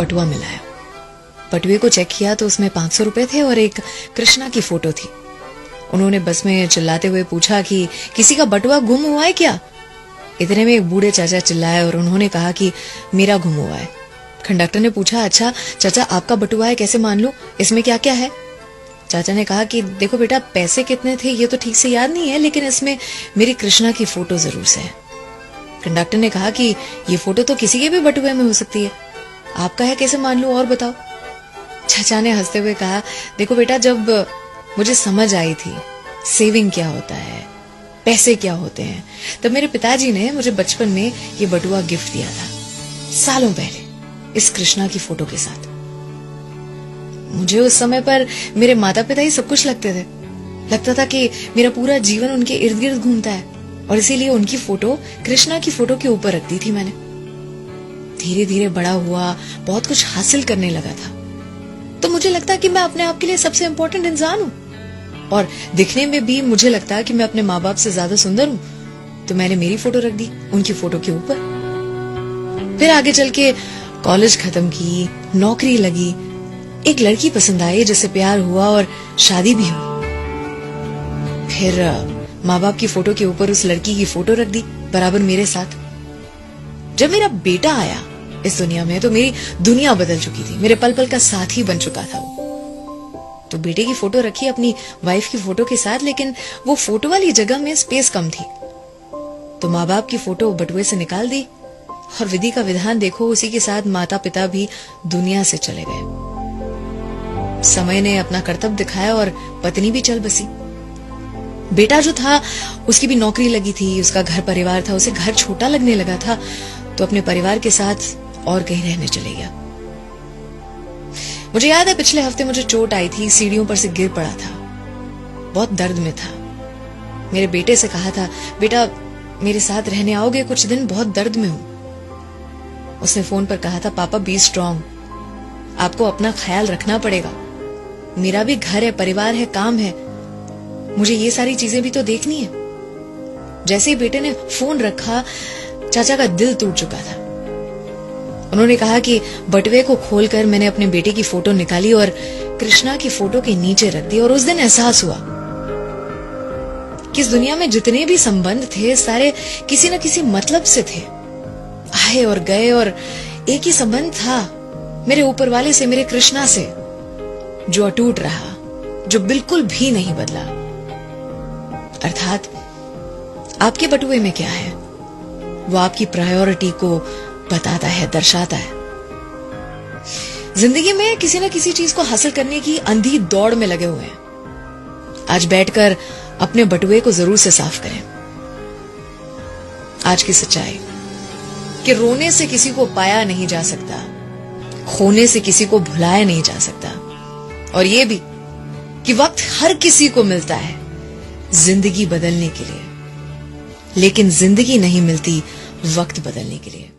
बटुआ मिला है। बटुए को चेक किया तो उसमें 500 रुपए थे और एक कृष्णा की फोटो थी। उन्होंने बस में चिल्लाते हुए पूछा कि किसी का बटुआ गुम हुआ है क्या? इतने में एक बूढ़े चाचा चिल्लाए और उन्होंने कहा कि मेरा गुम हुआ है। कंडक्टर ने पूछा, अच्छा चाचा आपका बटुआ है, कैसे मान लूं, इसमें क्या क्या है? चाचा ने कहा कि देखो बेटा, पैसे कितने थे ये तो ठीक से याद नहीं है, लेकिन इसमें मेरी कृष्णा की फोटो जरूर से है। कंडक्टर ने कहा कि ये फोटो तो किसी के भी बटुए में हो सकती है, आपका है कैसे मान लूं, और बताओ। चाचा ने हंसते हुए कहा, देखो बेटा, जब मुझे समझ आई थी सेविंग क्या होता है, पैसे क्या होते हैं, तब मेरे पिताजी ने मुझे बचपन में ये बटुआ गिफ्ट दिया था, सालों पहले, इस कृष्णा की फोटो के साथ। मुझे उस समय पर मेरे माता पिता ही सब कुछ लगते थे। लगता था कि मेरा पूरा जीवन उनके इर्द गिर्द घूमता है, और इसीलिए उनकी फोटो कृष्णा की फोटो के ऊपर रख दी थी मैंने। धीरे धीरे बड़ा हुआ, बहुत कुछ हासिल करने लगा था, तो मुझे लगता कि मैं अपने आप के लिए सबसे इंपॉर्टेंट इंसान हूं, और दिखने में भी मुझे लगता कि मैं अपने माँ बाप से ज्यादा सुंदर हूं, तो मैंने मेरी फोटो रख दी उनकी फोटो के ऊपर। फिर आगे चल के कॉलेज खत्म की, नौकरी लगी, एक लड़की पसंद आई जिससे प्यार हुआ और शादी भी हुई। फिर माँ बाप की फोटो के ऊपर उस लड़की की फोटो रख दी बराबर मेरे साथ। जब मेरा बेटा आया इस दुनिया में तो मेरी दुनिया बदल चुकी थी, मेरे पल पल का साथी बन चुका था वो। तो बेटे की फोटो रखी अपनी वाइफ की फोटो के साथ, लेकिन वो फोटो वाली जगह में स्पेस कम थी, तो माँ बाप की फोटो बटुए से निकाल दी, और विधि का विधान देखो, उसी के साथ माता पिता भी दुनिया से चले गए। समय ने अपना कर्तव्य दिखाया और पत्नी भी चल बसी। बेटा जो था उसकी भी नौकरी लगी थी, उसका घर परिवार था, उसे घर छोटा लगने लगा था, तो अपने परिवार के साथ और कहीं रहने चले गया। मुझे याद है पिछले हफ्ते मुझे चोट आई थी, सीढ़ियों पर से गिर पड़ा था, बहुत दर्द में था। मेरे बेटे से कहा था, बेटा मेरे साथ रहने आओगे कुछ दिन, बहुत दर्द में हूं। उसने फोन पर कहा था, पापा बी स्ट्रांग, आपको अपना ख्याल रखना पड़ेगा, मेरा भी घर है, परिवार है, काम है, मुझे ये सारी चीजें भी तो देखनी है। जैसे ही बेटे ने फोन रखा, चाचा का दिल टूट चुका था। उन्होंने कहा कि बटुए को खोलकर मैंने अपने बेटे की फोटो निकाली और कृष्णा की फोटो के नीचे रख दी, और उस दिन एहसास हुआ कि इस दुनिया में जितने भी संबंध थे सारे किसी न किसी मतलब से थे, आए और गए, और एक ही संबंध था मेरे ऊपर वाले से, मेरे कृष्णा से, जो अटूट रहा, जो बिल्कुल भी नहीं बदला। अर्थात आपके बटुए में क्या है वो आपकी प्रायोरिटी को बताता है, दर्शाता है। जिंदगी में किसी न किसी चीज को हासिल करने की अंधी दौड़ में लगे हुए हैं। आज बैठकर अपने बटुए को जरूर से साफ करें। आज की सच्चाई कि रोने से किसी को पाया नहीं जा सकता, खोने से किसी को भुलाया नहीं जा सकता, और ये भी कि वक्त हर किसी को मिलता है जिंदगी बदलने के लिए, लेकिन जिंदगी नहीं मिलती वक्त बदलने के लिए।